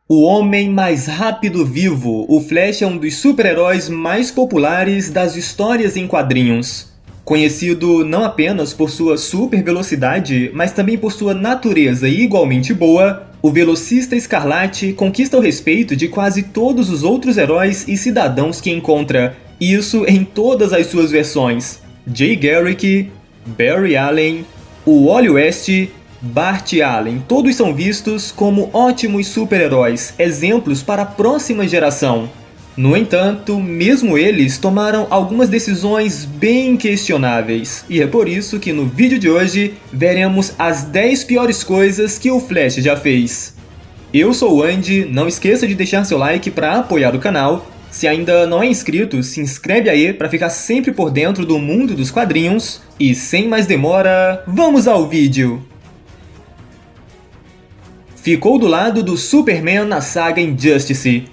O homem mais rápido vivo, o Flash é um dos super-heróis mais populares das histórias em quadrinhos. Conhecido não apenas por sua super velocidade, mas também por sua natureza igualmente boa, o Velocista Escarlate conquista o respeito de quase todos os outros heróis e cidadãos que encontra, isso em todas as suas versões. Jay Garrick, Barry Allen, o Wally West, Bart Allen, todos são vistos como ótimos super-heróis, exemplos para a próxima geração. No entanto, mesmo eles tomaram algumas decisões bem questionáveis, e é por isso que no vídeo de hoje veremos as 10 piores coisas que o Flash já fez. Eu sou o Andy, não esqueça de deixar seu like para apoiar o canal. Se ainda não é inscrito, se inscreve aí para ficar sempre por dentro do mundo dos quadrinhos. E sem mais demora, vamos ao vídeo! Ficou do lado do Superman na saga Injustice.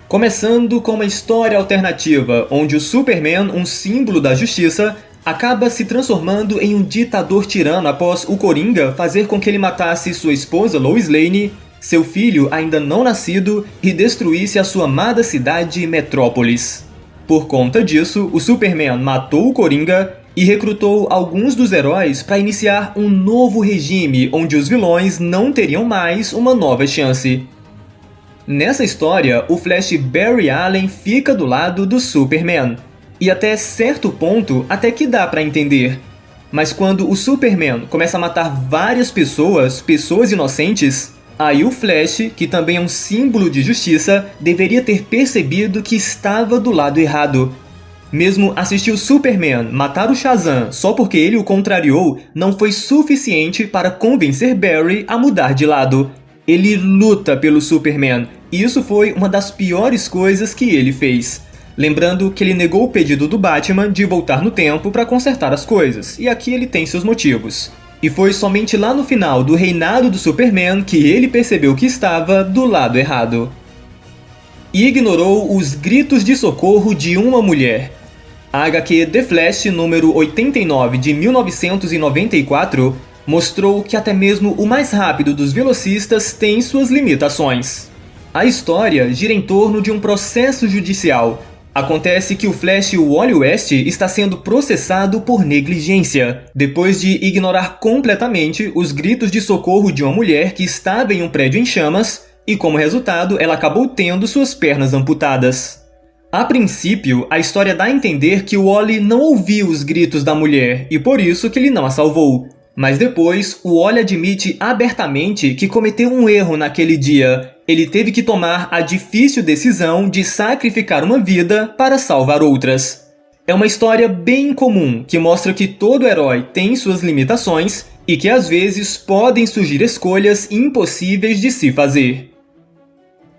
Começando com uma história alternativa, onde o Superman, um símbolo da justiça, acaba se transformando em um ditador tirano após o Coringa fazer com que ele matasse sua esposa Lois Lane, seu filho ainda não nascido e destruísse a sua amada cidade Metrópolis. Por conta disso, o Superman matou o Coringa e recrutou alguns dos heróis para iniciar um novo regime onde os vilões não teriam mais uma nova chance. Nessa história, o Flash Barry Allen fica do lado do Superman. E até certo ponto, até que dá para entender. Mas quando o Superman começa a matar várias pessoas inocentes, aí o Flash, que também é um símbolo de justiça, deveria ter percebido que estava do lado errado. Mesmo assistir o Superman matar o Shazam só porque ele o contrariou não foi suficiente para convencer Barry a mudar de lado. Ele luta pelo Superman, e isso foi uma das piores coisas que ele fez. Lembrando que ele negou o pedido do Batman de voltar no tempo para consertar as coisas, e aqui ele tem seus motivos. E foi somente lá no final do reinado do Superman que ele percebeu que estava do lado errado. E ignorou os gritos de socorro de uma mulher. A HQ The Flash número 89 de 1994 mostrou que até mesmo o mais rápido dos velocistas tem suas limitações. A história gira em torno de um processo judicial. Acontece que o Flash Wally West está sendo processado por negligência, depois de ignorar completamente os gritos de socorro de uma mulher que estava em um prédio em chamas, e como resultado ela acabou tendo suas pernas amputadas. A princípio, a história dá a entender que o Wally não ouviu os gritos da mulher, e por isso que ele não a salvou. Mas depois, o Wally admite abertamente que cometeu um erro naquele dia. Ele teve que tomar a difícil decisão de sacrificar uma vida para salvar outras. É uma história bem comum, que mostra que todo herói tem suas limitações e que às vezes podem surgir escolhas impossíveis de se fazer.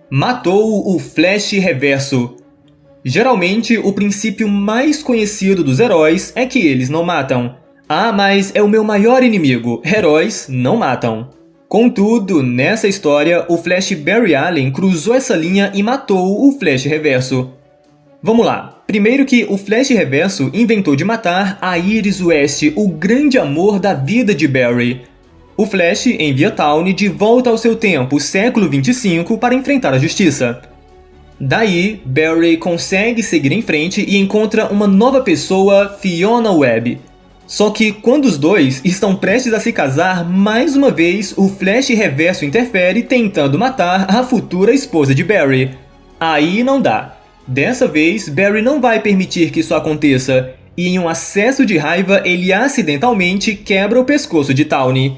Matou o Flash Reverso. Geralmente, o princípio mais conhecido dos heróis é que eles não matam. Ah, mas é o meu maior inimigo. Heróis não matam. Contudo, nessa história, o Flash Barry Allen cruzou essa linha e matou o Flash Reverso. Vamos lá. Primeiro que o Flash Reverso inventou de matar a Iris West, o grande amor da vida de Barry. O Flash envia Tawny de volta ao seu tempo, século 25, para enfrentar a justiça. Daí, Barry consegue seguir em frente e encontra uma nova pessoa, Fiona Webb. Só que quando os dois estão prestes a se casar, mais uma vez o Flash Reverso interfere tentando matar a futura esposa de Barry. Aí não dá. Dessa vez, Barry não vai permitir que isso aconteça, e em um acesso de raiva ele acidentalmente quebra o pescoço de Tawny.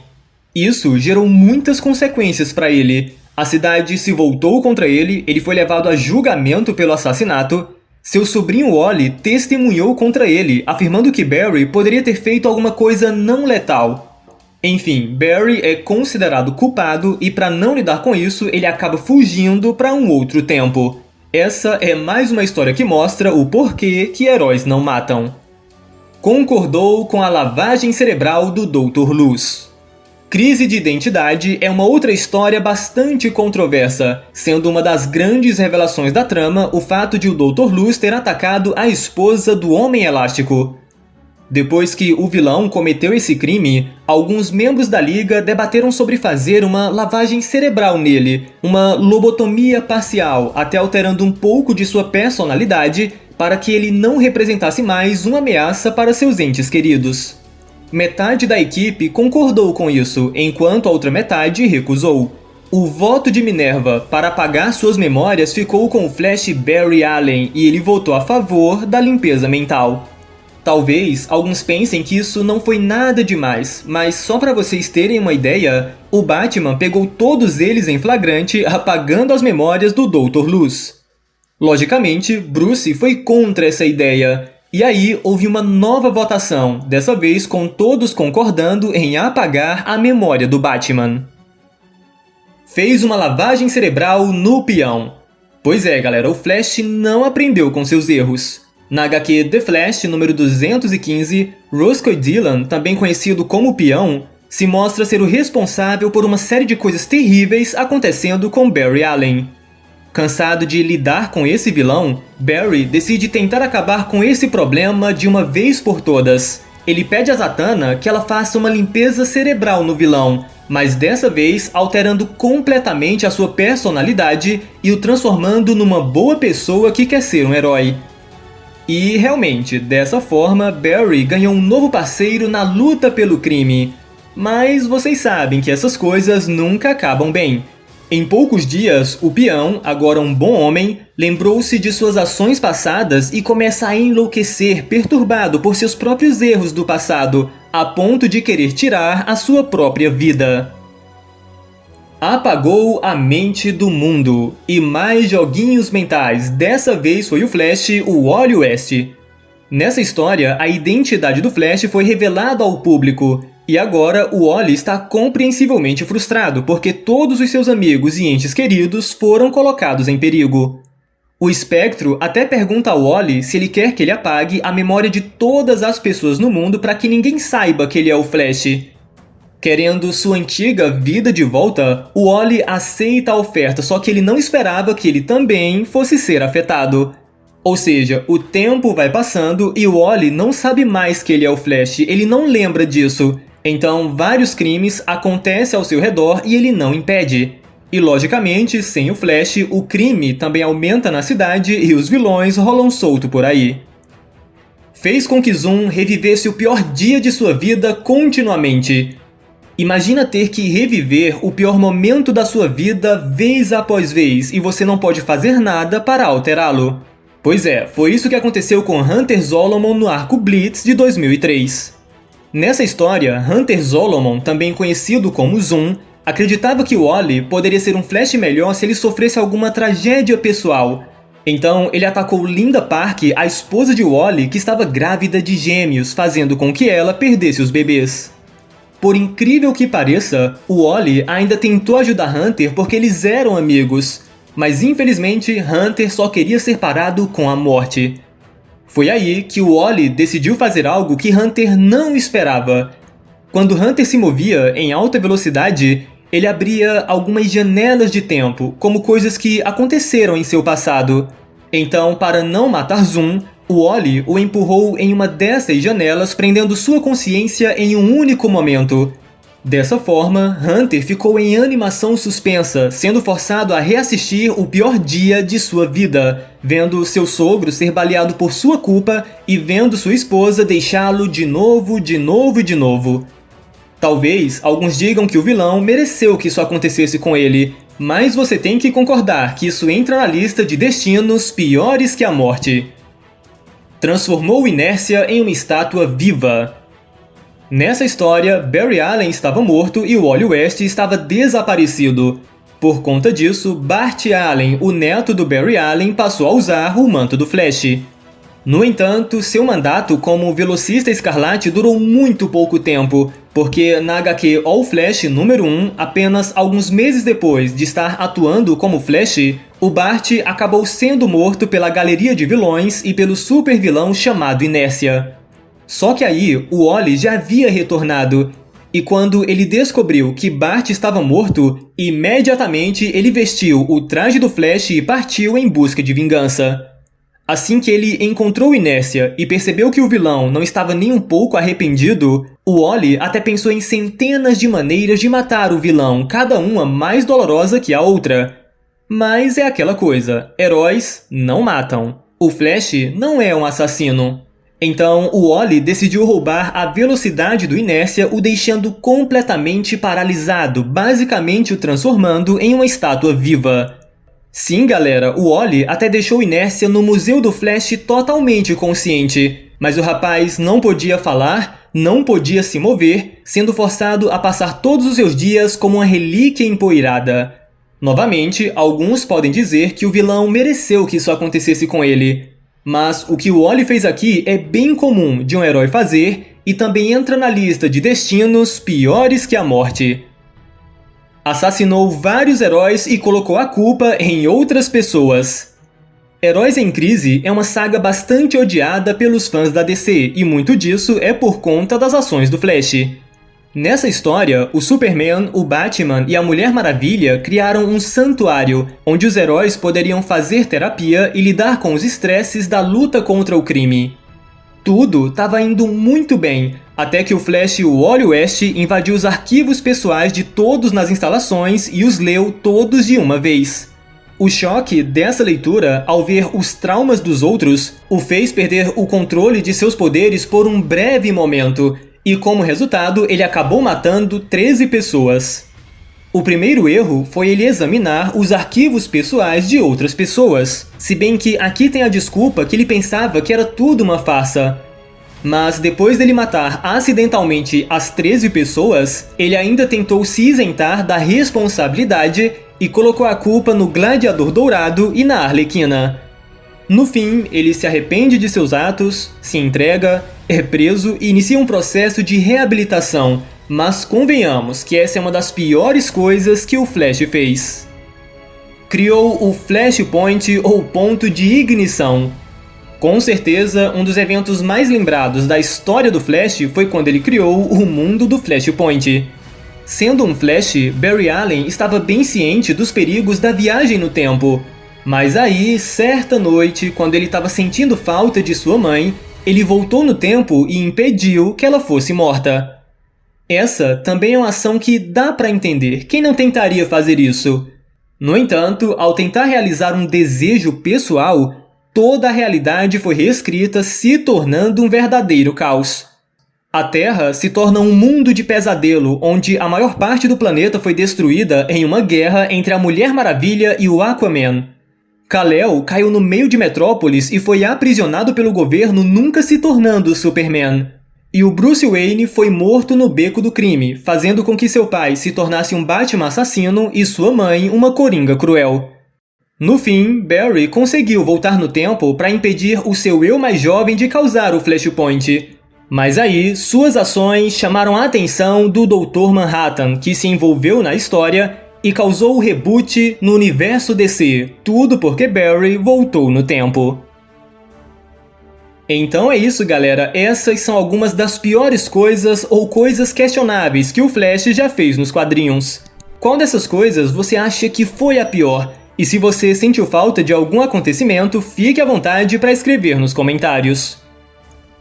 Isso gerou muitas consequências para ele. A cidade se voltou contra ele, ele foi levado a julgamento pelo assassinato. Seu sobrinho Wally testemunhou contra ele, afirmando que Barry poderia ter feito alguma coisa não letal. Enfim, Barry é considerado culpado e para não lidar com isso, ele acaba fugindo para um outro tempo. Essa é mais uma história que mostra o porquê que heróis não matam. Concordou com a lavagem cerebral do Dr. Luz. Crise de identidade é uma outra história bastante controversa, sendo uma das grandes revelações da trama o fato de o Dr. Luz ter atacado a esposa do Homem Elástico. Depois que o vilão cometeu esse crime, alguns membros da Liga debateram sobre fazer uma lavagem cerebral nele, uma lobotomia parcial, até alterando um pouco de sua personalidade para que ele não representasse mais uma ameaça para seus entes queridos. Metade da equipe concordou com isso, enquanto a outra metade recusou. O voto de Minerva para apagar suas memórias ficou com o Flash Barry Allen e ele votou a favor da limpeza mental. Talvez alguns pensem que isso não foi nada demais, mas só para vocês terem uma ideia, o Batman pegou todos eles em flagrante apagando as memórias do Dr. Luz. Logicamente, Bruce foi contra essa ideia, e aí houve uma nova votação, dessa vez com todos concordando em apagar a memória do Batman. Fez uma lavagem cerebral no peão. Pois é, galera, o Flash não aprendeu com seus erros. Na HQ The Flash, número 215, Roscoe Dillon, também conhecido como Peão, se mostra ser o responsável por uma série de coisas terríveis acontecendo com Barry Allen. Cansado de lidar com esse vilão, Barry decide tentar acabar com esse problema de uma vez por todas. Ele pede a Zatanna que ela faça uma limpeza cerebral no vilão, mas dessa vez alterando completamente a sua personalidade e o transformando numa boa pessoa que quer ser um herói. E realmente, dessa forma, Barry ganhou um novo parceiro na luta pelo crime. Mas vocês sabem que essas coisas nunca acabam bem. Em poucos dias, o Peão, agora um bom homem, lembrou-se de suas ações passadas e começa a enlouquecer, perturbado por seus próprios erros do passado, a ponto de querer tirar a sua própria vida. Apagou a mente do mundo. E mais joguinhos mentais. Dessa vez foi o Flash, o Wally West. Nessa história, a identidade do Flash foi revelada ao público. E agora o Wally está compreensivelmente frustrado, porque todos os seus amigos e entes queridos foram colocados em perigo. O Espectro até pergunta ao Wally se ele quer que ele apague a memória de todas as pessoas no mundo para que ninguém saiba que ele é o Flash. Querendo sua antiga vida de volta, o Wally aceita a oferta, só que ele não esperava que ele também fosse ser afetado. Ou seja, o tempo vai passando e o Wally não sabe mais que ele é o Flash, ele não lembra disso. Então, vários crimes acontecem ao seu redor e ele não impede. E logicamente, sem o Flash, o crime também aumenta na cidade e os vilões rolam solto por aí. Fez com que Zoom revivesse o pior dia de sua vida continuamente. Imagina ter que reviver o pior momento da sua vida vez após vez e você não pode fazer nada para alterá-lo. Pois é, foi isso que aconteceu com Hunter Zolomon no arco Blitz de 2003. Nessa história, Hunter Zolomon, também conhecido como Zoom, acreditava que Wally poderia ser um Flash melhor se ele sofresse alguma tragédia pessoal. Então, ele atacou Linda Park, a esposa de Wally, que estava grávida de gêmeos, fazendo com que ela perdesse os bebês. Por incrível que pareça, o Wally ainda tentou ajudar Hunter porque eles eram amigos, mas infelizmente Hunter só queria ser parado com a morte. Foi aí que o Wally decidiu fazer algo que Hunter não esperava. Quando Hunter se movia em alta velocidade, ele abria algumas janelas de tempo, como coisas que aconteceram em seu passado. Então, para não matar Zoom, o Wally o empurrou em uma dessas janelas, prendendo sua consciência em um único momento. Dessa forma, Hunter ficou em animação suspensa, sendo forçado a reassistir o pior dia de sua vida, vendo seu sogro ser baleado por sua culpa e vendo sua esposa deixá-lo de novo. Talvez alguns digam que o vilão mereceu que isso acontecesse com ele, mas você tem que concordar que isso entra na lista de destinos piores que a morte. Transformou Inércia em uma estátua viva. Nessa história, Barry Allen estava morto e o Wally West estava desaparecido. Por conta disso, Bart Allen, o neto do Barry Allen, passou a usar o manto do Flash. No entanto, seu mandato como Velocista Escarlate durou muito pouco tempo, porque na HQ All Flash número 1, apenas alguns meses depois de estar atuando como Flash, o Bart acabou sendo morto pela galeria de vilões e pelo super vilão chamado Inércia. Só que aí, o Wally já havia retornado, e quando ele descobriu que Bart estava morto, imediatamente ele vestiu o traje do Flash e partiu em busca de vingança. Assim que ele encontrou Inércia e percebeu que o vilão não estava nem um pouco arrependido, o Wally até pensou em centenas de maneiras de matar o vilão, cada uma mais dolorosa que a outra. Mas é aquela coisa, heróis não matam. O Flash não é um assassino. Então, o Wally decidiu roubar a velocidade do Inércia, o deixando completamente paralisado, basicamente o transformando em uma estátua viva. Sim, galera, o Wally até deixou Inércia no Museu do Flash totalmente consciente, mas o rapaz não podia falar, não podia se mover, sendo forçado a passar todos os seus dias como uma relíquia empoeirada. Novamente, alguns podem dizer que o vilão mereceu que isso acontecesse com ele. Mas o que o Wally fez aqui é bem comum de um herói fazer e também entra na lista de destinos piores que a morte. Assassinou vários heróis e colocou a culpa em outras pessoas. Heróis em Crise é uma saga bastante odiada pelos fãs da DC, e muito disso é por conta das ações do Flash. Nessa história, o Superman, o Batman e a Mulher Maravilha criaram um santuário, onde os heróis poderiam fazer terapia e lidar com os estresses da luta contra o crime. Tudo estava indo muito bem, até que o Flash e o Wally West invadiu os arquivos pessoais de todos nas instalações e os leu todos de uma vez. O choque dessa leitura, ao ver os traumas dos outros, o fez perder o controle de seus poderes por um breve momento, e como resultado ele acabou matando 13 pessoas. O primeiro erro foi ele examinar os arquivos pessoais de outras pessoas, se bem que aqui tem a desculpa que ele pensava que era tudo uma farsa. Mas depois dele matar acidentalmente as 13 pessoas, ele ainda tentou se isentar da responsabilidade e colocou a culpa no Gladiador Dourado e na Arlequina. No fim, ele se arrepende de seus atos, se entrega, é preso e inicia um processo de reabilitação, mas convenhamos que essa é uma das piores coisas que o Flash fez. Criou o Flashpoint ou ponto de ignição. Com certeza, um dos eventos mais lembrados da história do Flash foi quando ele criou o mundo do Flashpoint. Sendo um Flash, Barry Allen estava bem ciente dos perigos da viagem no tempo. Mas aí, certa noite, quando ele estava sentindo falta de sua mãe, ele voltou no tempo e impediu que ela fosse morta. Essa também é uma ação que dá para entender, quem não tentaria fazer isso? No entanto, ao tentar realizar um desejo pessoal, toda a realidade foi reescrita, se tornando um verdadeiro caos. A Terra se torna um mundo de pesadelo, onde a maior parte do planeta foi destruída em uma guerra entre a Mulher Maravilha e o Aquaman. Kal-El caiu no meio de Metrópolis e foi aprisionado pelo governo, nunca se tornando Superman. E o Bruce Wayne foi morto no beco do crime, fazendo com que seu pai se tornasse um Batman assassino e sua mãe uma coringa cruel. No fim, Barry conseguiu voltar no tempo para impedir o seu eu mais jovem de causar o Flashpoint. Mas aí, suas ações chamaram a atenção do Dr. Manhattan, que se envolveu na história e causou o reboot no universo DC, tudo porque Barry voltou no tempo. Então é isso, galera, essas são algumas das piores coisas ou coisas questionáveis que o Flash já fez nos quadrinhos. Qual dessas coisas você acha que foi a pior? E se você sentiu falta de algum acontecimento, fique à vontade para escrever nos comentários.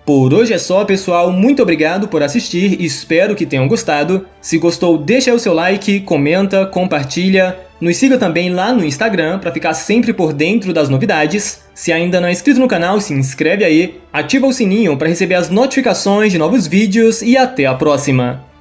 Por hoje é só, pessoal, muito obrigado por assistir e espero que tenham gostado. Se gostou, deixa aí o seu like, comenta, compartilha. Nos siga também lá no Instagram para ficar sempre por dentro das novidades. Se ainda não é inscrito no canal, se inscreve aí, ativa o sininho para receber as notificações de novos vídeos e até a próxima!